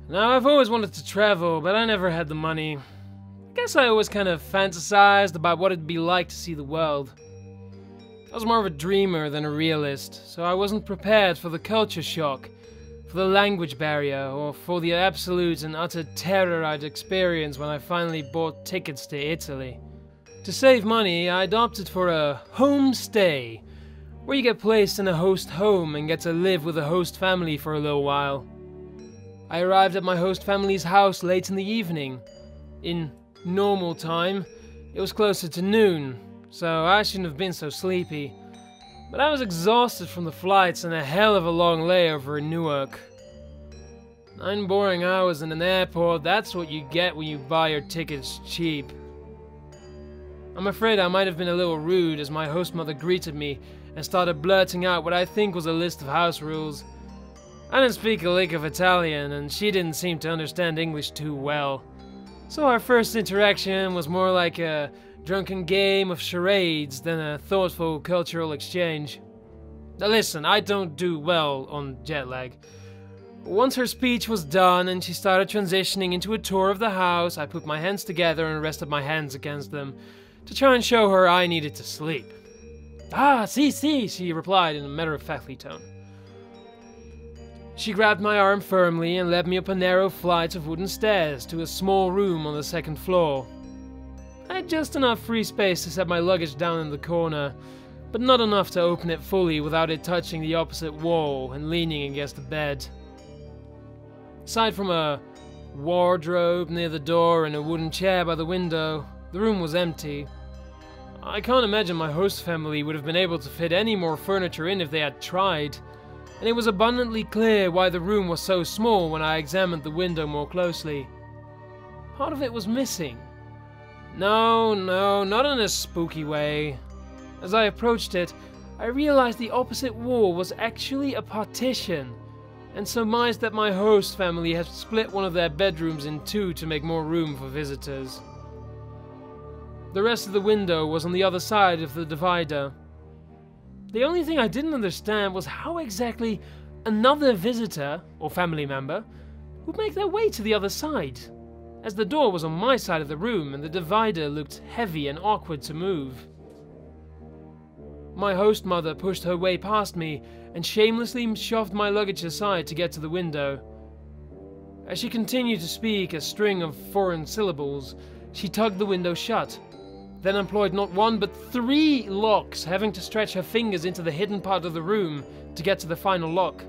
Now, I've always wanted to travel, but I never had the money. I guess I always kind of fantasized about what it'd be like to see the world. I was more of a dreamer than a realist, so I wasn't prepared for the culture shock, for the language barrier, or for the absolute and utter terror I'd experience when I finally bought tickets to Italy. To save money, I opted for a homestay, where you get placed in a host home and get to live with a host family for a little while. I arrived at my host family's house late in the evening. In normal time, it was closer to noon, so I shouldn't have been so sleepy. But I was exhausted from the flights and a hell of a long layover in Newark. 9 boring hours in an airport, that's what you get when you buy your tickets cheap. I'm afraid I might have been a little rude as my host mother greeted me and started blurting out what I think was a list of house rules. I didn't speak a lick of Italian, and she didn't seem to understand English too well. So our first interaction was more like a drunken game of charades than a thoughtful cultural exchange. Now listen, I don't do well on jet lag. Once her speech was done and she started transitioning into a tour of the house, I put my hands together and rested my hands against them to try and show her I needed to sleep. "Ah, si," she replied in a matter-of-factly tone. She grabbed my arm firmly and led me up a narrow flight of wooden stairs to a small room on the 2nd floor. I had just enough free space to set my luggage down in the corner, but not enough to open it fully without it touching the opposite wall and leaning against the bed. Aside from a wardrobe near the door and a wooden chair by the window, the room was empty. I can't imagine my host family would have been able to fit any more furniture in if they had tried, and it was abundantly clear why the room was so small when I examined the window more closely. Part of it was missing. No, not in a spooky way. As I approached it, I realized the opposite wall was actually a partition, and surmised that my host family had split one of their bedrooms in 2 to make more room for visitors. The rest of the window was on the other side of the divider. The only thing I didn't understand was how exactly another visitor, or family member, would make their way to the other side, as the door was on my side of the room and the divider looked heavy and awkward to move. My host mother pushed her way past me and shamelessly shoved my luggage aside to get to the window. As she continued to speak a string of foreign syllables, she tugged the window shut, then employed not 1 but 3 locks, having to stretch her fingers into the hidden part of the room to get to the final lock.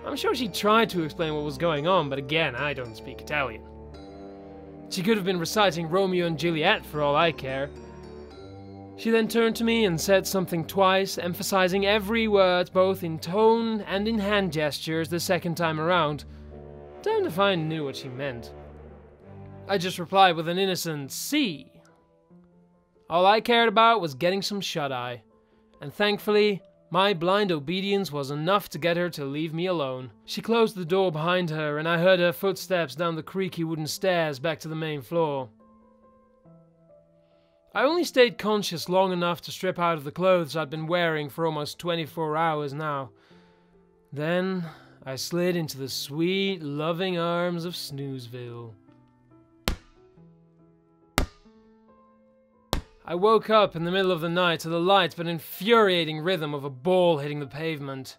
I'm sure she tried to explain what was going on, but again, I don't speak Italian. She could have been reciting Romeo and Juliet for all I care. She then turned to me and said something twice, emphasizing every word both in tone and in hand gestures the second time around. Damned if I knew what she meant. I just replied with an innocent "see." All I cared about was getting some shut-eye, and thankfully, my blind obedience was enough to get her to leave me alone. She closed the door behind her, and I heard her footsteps down the creaky wooden stairs back to the main floor. I only stayed conscious long enough to strip out of the clothes I'd been wearing for almost 24 hours now. Then, I slid into the sweet, loving arms of Snoozeville. I woke up in the middle of the night to the light but infuriating rhythm of a ball hitting the pavement.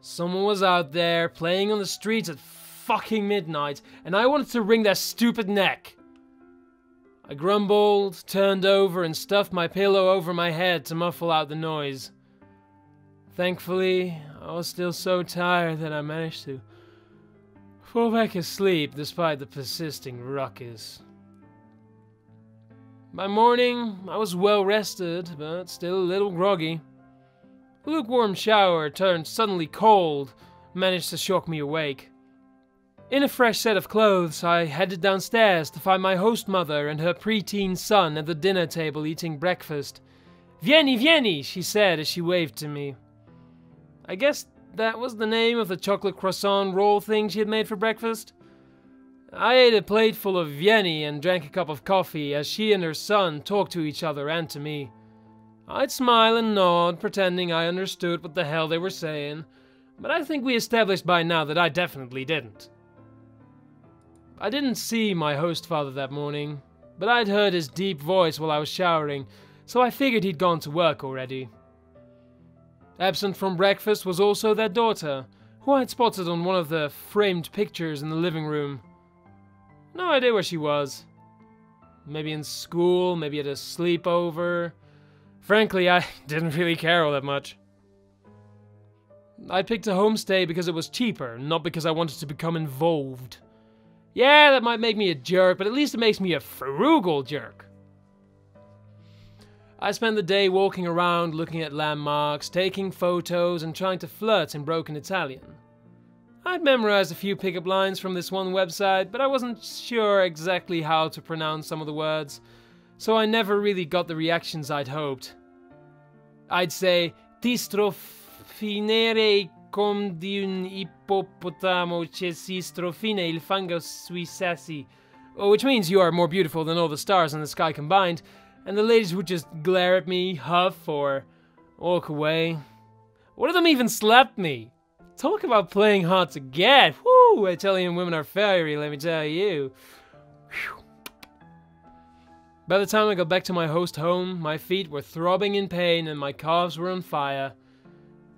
Someone was out there playing on the streets at fucking midnight, and I wanted to wring their stupid neck. I grumbled, turned over, and stuffed my pillow over my head to muffle out the noise. Thankfully, I was still so tired that I managed to fall back asleep despite the persisting ruckus. By morning, I was well rested, but still a little groggy. A lukewarm shower turned suddenly cold, managed to shock me awake. In a fresh set of clothes, I headed downstairs to find my host mother and her preteen son at the dinner table eating breakfast. Vieni, she said as she waved to me. I guess that was the name of the chocolate croissant roll thing she had made for breakfast. I ate a plate full of Vieni and drank a cup of coffee as she and her son talked to each other and to me. I'd smile and nod, pretending I understood what the hell they were saying, but I think we established by now that I definitely didn't. I didn't see my host father that morning, but I'd heard his deep voice while I was showering, so I figured he'd gone to work already. Absent from breakfast was also their daughter, who I had spotted on one of the framed pictures in the living room. No idea where she was. Maybe in school, maybe at a sleepover. Frankly, I didn't really care all that much. I picked a homestay because it was cheaper, not because I wanted to become involved. Yeah, that might make me a jerk, but at least it makes me a frugal jerk. I spent the day walking around, looking at landmarks, taking photos, and trying to flirt in broken Italian. I'd memorized a few pickup lines from this one website, but I wasn't sure exactly how to pronounce some of the words, so I never really got the reactions I'd hoped. I'd say, ti strofinere com di un ippopotamo che si strofina il fango sui sassi, which means you are more beautiful than all the stars in the sky combined, and the ladies would just glare at me, huff, or walk away. One of them even slapped me. Talk about playing hard to get. Woo! Italian women are fiery, let me tell you. Whew. By the time I got back to my host home, my feet were throbbing in pain and my calves were on fire.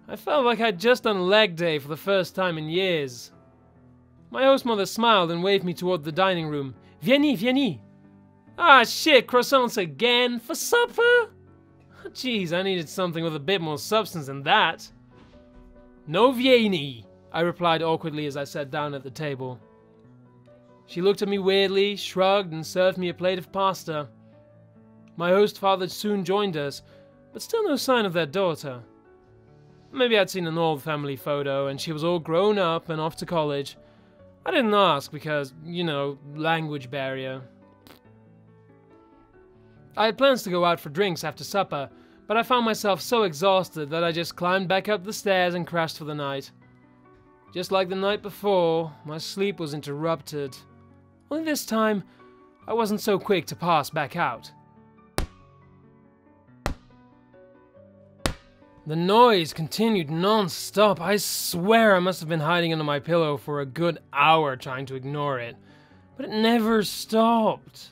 I felt like I'd just done leg day for the first time in years. My host mother smiled and waved me toward the dining room. Vieni, vieni. Ah, shit, croissants again? For supper? Jeez, I needed something with a bit more substance than that. No vieni, I replied awkwardly as I sat down at the table. She looked at me weirdly, shrugged, and served me a plate of pasta. My host father soon joined us, but still no sign of their daughter. Maybe I'd seen an old family photo and she was all grown up and off to college. I didn't ask because, you know, language barrier. I had plans to go out for drinks after supper, but I found myself so exhausted that I just climbed back up the stairs and crashed for the night. Just like the night before, my sleep was interrupted. Only this time, I wasn't so quick to pass back out. The noise continued non-stop. I swear I must have been hiding under my pillow for a good hour trying to ignore it. But it never stopped.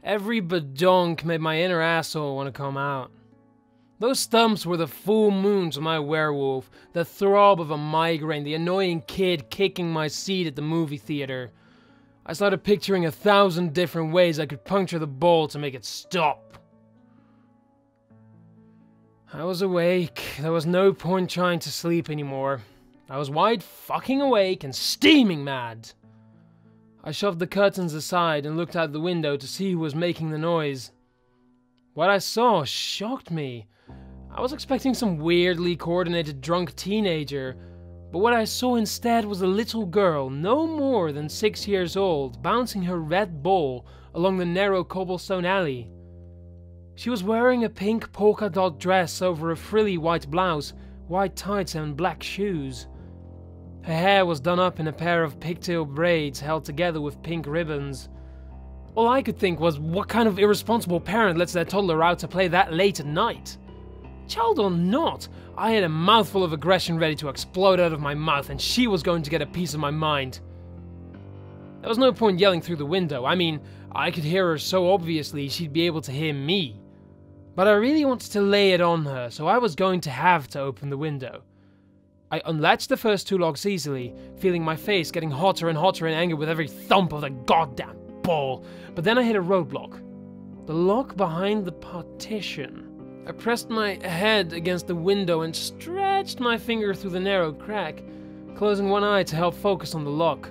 Every badonk made my inner asshole want to come out. Those thumps were the full moons of my werewolf, the throb of a migraine, the annoying kid kicking my seat at the movie theater. I started picturing 1,000 different ways I could puncture the bowl to make it stop. I was awake. There was no point trying to sleep anymore. I was wide fucking awake and steaming mad. I shoved the curtains aside and looked out the window to see who was making the noise. What I saw shocked me. I was expecting some weirdly coordinated drunk teenager, but what I saw instead was a little girl, no more than 6 years old, bouncing her red ball along the narrow cobblestone alley. She was wearing a pink polka dot dress over a frilly white blouse, white tights and black shoes. Her hair was done up in a pair of pigtail braids held together with pink ribbons. All I could think was, what kind of irresponsible parent lets their toddler out to play that late at night? Child or not, I had a mouthful of aggression ready to explode out of my mouth, and she was going to get a piece of my mind. There was no point yelling through the window. I mean, I could hear her so obviously she'd be able to hear me. But I really wanted to lay it on her, so I was going to have to open the window. I unlatched the first 2 locks easily, feeling my face getting hotter and hotter in anger with every thump of the goddamn ball, but then I hit a roadblock. The lock behind the partition. I pressed my head against the window and stretched my finger through the narrow crack, closing one eye to help focus on the lock.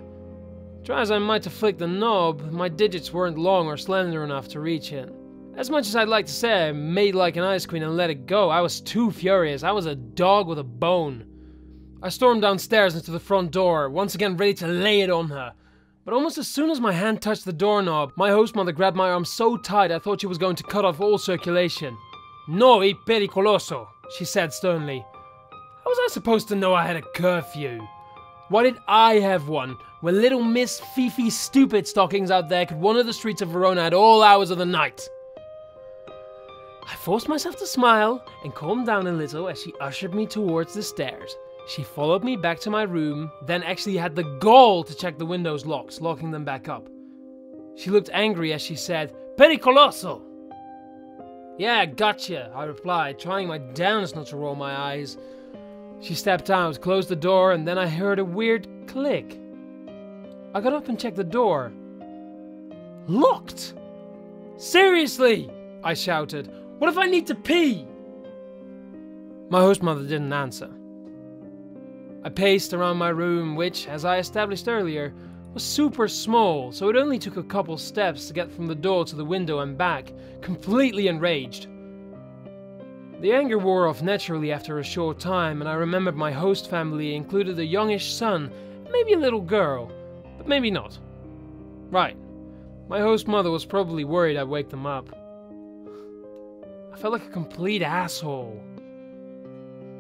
Try as I might to flick the knob, my digits weren't long or slender enough to reach it. As much as I'd like to say I made like an ice queen and let it go, I was too furious. I was a dog with a bone. I stormed downstairs into the front door, once again ready to lay it on her. But almost as soon as my hand touched the doorknob, my host mother grabbed my arm so tight I thought she was going to cut off all circulation. No, è pericoloso, she said sternly. How was I supposed to know I had a curfew? Why did I have one, when little Miss Fifi Stupid Stockings out there could wander the streets of Verona at all hours of the night? I forced myself to smile and calm down a little as she ushered me towards the stairs. She followed me back to my room, then actually had the gall to check the windows' locks, locking them back up. She looked angry as she said, "Pericoloso!" "Yeah, gotcha," I replied, trying my damnedest not to roll my eyes. She stepped out, closed the door, and then I heard a weird click. I got up and checked the door. Locked! "Seriously!" I shouted. "What if I need to pee?" My host mother didn't answer. I paced around my room, which, as I established earlier, was super small, so it only took a couple steps to get from the door to the window and back, completely enraged. The anger wore off naturally after a short time, and I remembered my host family included a youngish son, maybe a little girl, but maybe not. Right, my host mother was probably worried I'd wake them up. I felt like a complete asshole.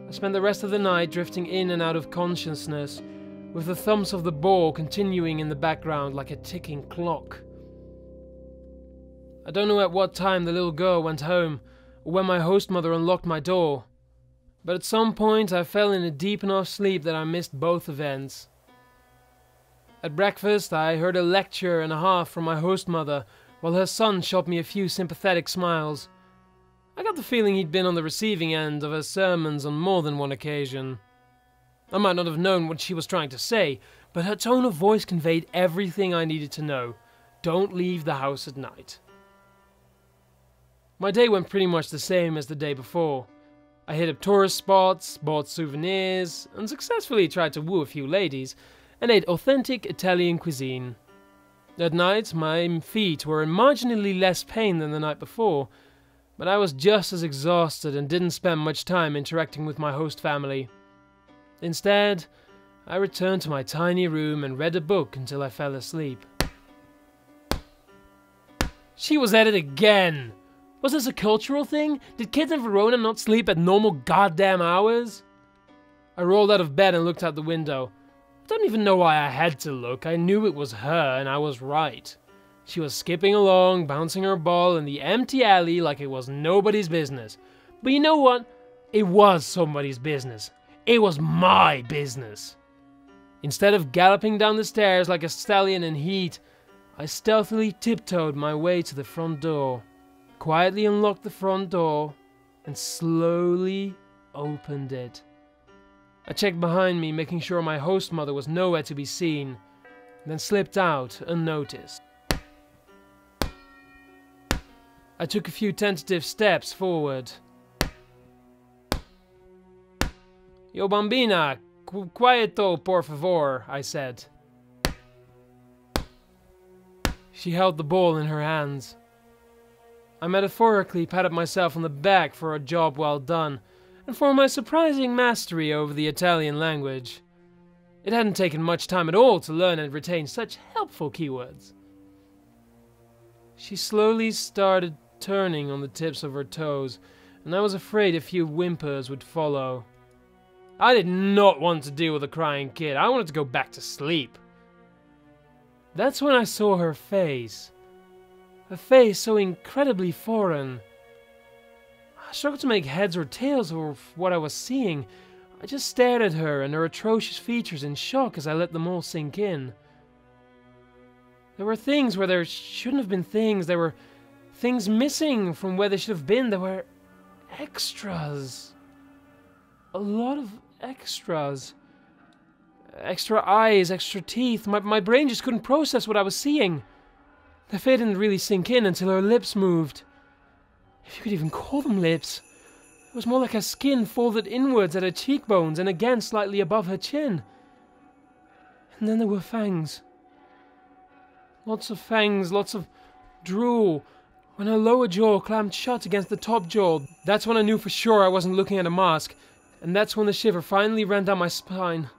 I spent the rest of the night drifting in and out of consciousness, with the thumps of the ball continuing in the background like a ticking clock. I don't know at what time the little girl went home, or when my host mother unlocked my door, but at some point I fell in a deep enough sleep that I missed both events. At breakfast I heard a lecture and a half from my host mother, while her son shot me a few sympathetic smiles. I got the feeling he'd been on the receiving end of her sermons on more than one occasion. I might not have known what she was trying to say, but her tone of voice conveyed everything I needed to know. Don't leave the house at night. My day went pretty much the same as the day before. I hit up tourist spots, bought souvenirs, and successfully tried to woo a few ladies, and ate authentic Italian cuisine. At night, my feet were in marginally less pain than the night before, but I was just as exhausted and didn't spend much time interacting with my host family. Instead, I returned to my tiny room and read a book until I fell asleep. She was at it again! Was this a cultural thing? Did kids in Verona not sleep at normal goddamn hours? I rolled out of bed and looked out the window. I don't even know why I had to look. I knew it was her, and I was right. She was skipping along, bouncing her ball in the empty alley like it was nobody's business. But you know what? It was somebody's business. It was my business. Instead of galloping down the stairs like a stallion in heat, I stealthily tiptoed my way to the front door, quietly unlocked the front door, and slowly opened it. I checked behind me, making sure my host mother was nowhere to be seen, then slipped out unnoticed. I took a few tentative steps forward. "Yo bambina, quieto por favor," I said. She held the ball in her hands. I metaphorically patted myself on the back for a job well done, and for my surprising mastery over the Italian language. It hadn't taken much time at all to learn and retain such helpful keywords. She slowly started turning on the tips of her toes, and I was afraid a few whimpers would follow. I did not want to deal with a crying kid. I wanted to go back to sleep. That's when I saw her face. A face so incredibly foreign. I struggled to make heads or tails of what I was seeing. I just stared at her and her atrocious features in shock as I let them all sink in. There were things where there shouldn't have been things. There were things missing from where they should have been. There were extras. A lot of extras. Extra eyes, extra teeth. My brain just couldn't process what I was seeing. The fear didn't really sink in until her lips moved. If you could even call them lips. It was more like her skin folded inwards at her cheekbones and again slightly above her chin. And then there were fangs. Lots of fangs, lots of drool. When her lower jaw clamped shut against the top jaw, that's when I knew for sure I wasn't looking at a mask, and that's when the shiver finally ran down my spine.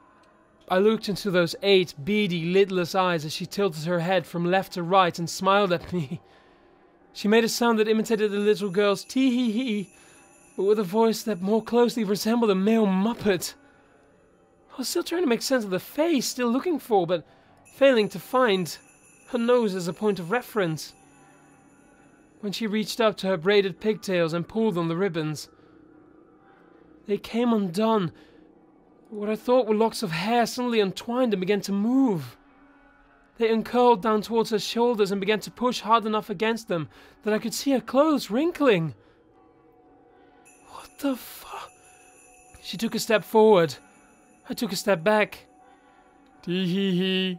I looked into those 8 beady, lidless eyes as she tilted her head from left to right and smiled at me. She made a sound that imitated a little girl's tee-hee-hee, but with a voice that more closely resembled a male Muppet. I was still trying to make sense of the face, still looking for, but failing to find her nose as a point of reference. When she reached up to her braided pigtails and pulled on the ribbons, they came undone, What I thought were locks of hair suddenly untwined and began to move. They uncurled down towards her shoulders and began to push hard enough against them that I could see her clothes wrinkling. What the fuck? She took a step forward. I took a step back. Tee-hee-hee.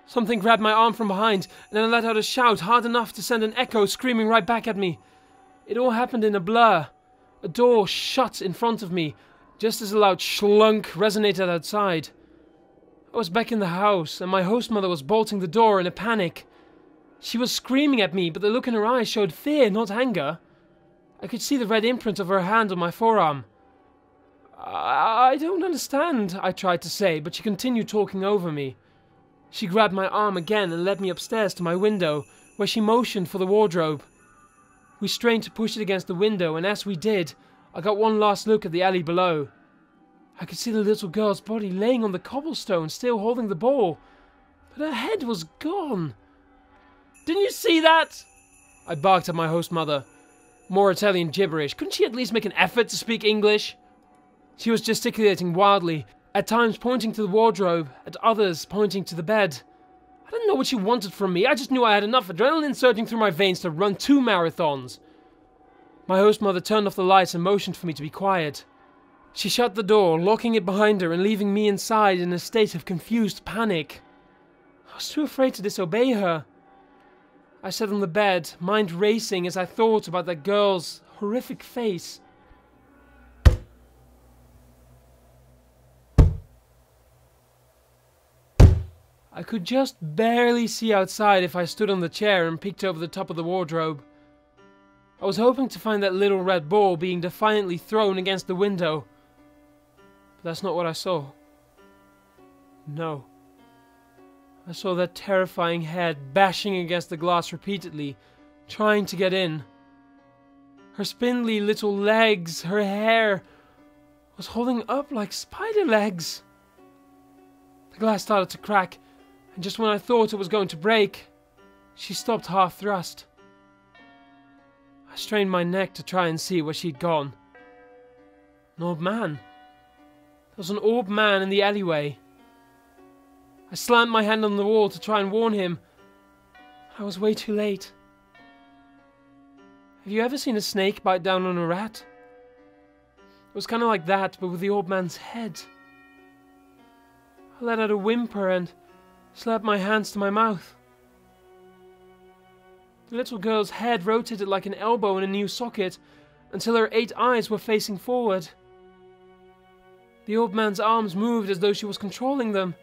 Something grabbed my arm from behind, and then I let out a shout hard enough to send an echo screaming right back at me. It all happened in a blur. A door shut in front of me, just as a loud schlunk resonated outside. I was back in the house, and my host mother was bolting the door in a panic. She was screaming at me, but the look in her eyes showed fear, not anger. I could see the red imprint of her hand on my forearm. I don't understand, I tried to say, but she continued talking over me. She grabbed my arm again and led me upstairs to my window, where she motioned for the wardrobe. We strained to push it against the window, and as we did, I got one last look at the alley below. I could see the little girl's body laying on the cobblestone, still holding the ball, but her head was gone. Didn't you see that? I barked at my host mother. More Italian gibberish. Couldn't she at least make an effort to speak English? She was gesticulating wildly, at times pointing to the wardrobe, at others pointing to the bed. I didn't know what she wanted from me. I just knew I had enough adrenaline surging through my veins to run 2 marathons. My host mother turned off the lights and motioned for me to be quiet. She shut the door, locking it behind her and leaving me inside in a state of confused panic. I was too afraid to disobey her. I sat on the bed, mind racing as I thought about that girl's horrific face. I could just barely see outside if I stood on the chair and peeked over the top of the wardrobe. I was hoping to find that little red ball being defiantly thrown against the window. But that's not what I saw. No. I saw that terrifying head bashing against the glass repeatedly, trying to get in. Her spindly little legs, her hair, was holding up like spider legs. The glass started to crack, and just when I thought it was going to break, she stopped half-thrust. I strained my neck to try and see where she'd gone. An old man. There was an old man in the alleyway. I slammed my hand on the wall to try and warn him. I was way too late. Have you ever seen a snake bite down on a rat? It was kind of like that, but with the old man's head. I let out a whimper and slapped my hands to my mouth. The little girl's head rotated like an elbow in a new socket until her 8 eyes were facing forward. The old man's arms moved as though she was controlling them,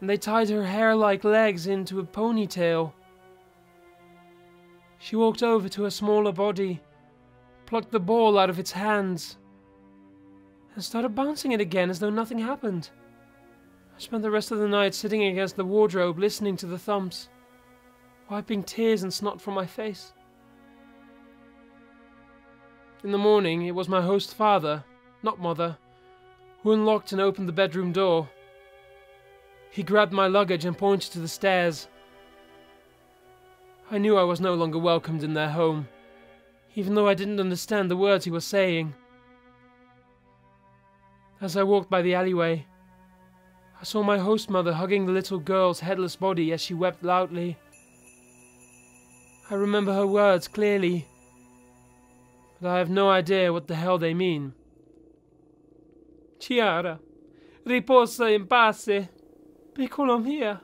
and they tied her hair-like legs into a ponytail. She walked over to her smaller body, plucked the ball out of its hands, and started bouncing it again as though nothing happened. I spent the rest of the night sitting against the wardrobe listening to the thumps, wiping tears and snot from my face. In the morning, it was my host father, not mother, who unlocked and opened the bedroom door. He grabbed my luggage and pointed to the stairs. I knew I was no longer welcomed in their home, even though I didn't understand the words he was saying. As I walked by the alleyway, I saw my host mother hugging the little girl's headless body as she wept loudly. I remember her words clearly, but I have no idea what the hell they mean. Chiara, riposa in pace, piccolo mia.